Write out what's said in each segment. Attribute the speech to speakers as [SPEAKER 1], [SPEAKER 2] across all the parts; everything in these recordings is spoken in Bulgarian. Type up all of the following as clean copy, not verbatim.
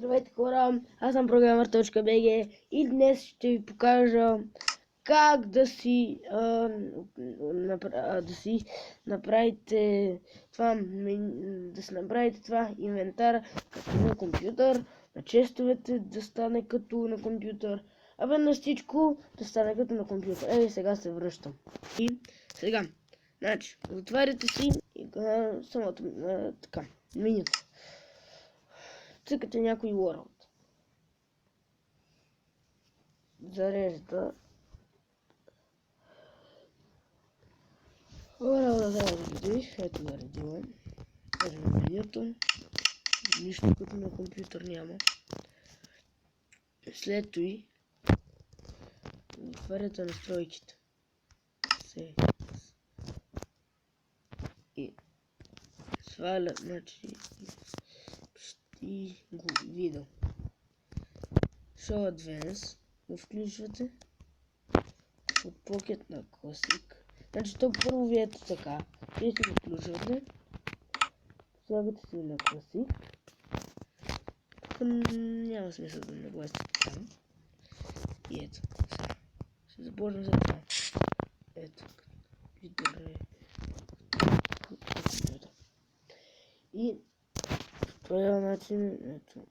[SPEAKER 1] Здравейте хора, аз съм Programmer.bg и днес ще ви покажа как да си направите това инвентар като на компютър, на честовете да стане като на компютър, на всичко да стане като на компютър. Сега се връщам. И сега, значи, отваряте си самото менюто. Цъкате някой World. Зарежда. World да зареди. Ето заредила. Ето менюто. Нищо като на компютър няма. След това отваряте настройките. И сваля, значи и го видя. Show Advance го включвате от Pocket на Classic. Значи то първо ви ето така. Вие си го включвате. Слагате си на Classic. Тук няма смисъл да нагласите така. И ето. Ще започнем за това. Ето. И по този начин, ето.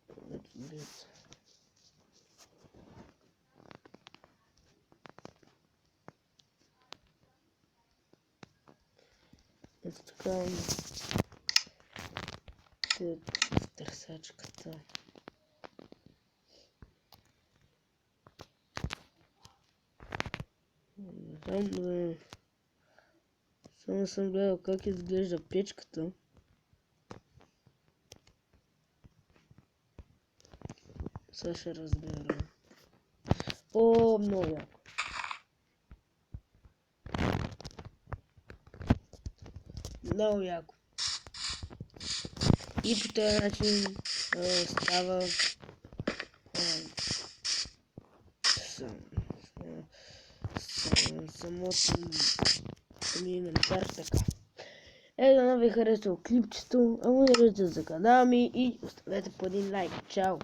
[SPEAKER 1] Ето така. Търсачката. Само съм гледал как изглежда печката. Сега ще разбера. О, много яко. Много яко. И по този начин става самото инвентар така. Да ви харесал клипчето, абонирайте за канала ми и оставете по един лайк. Чао!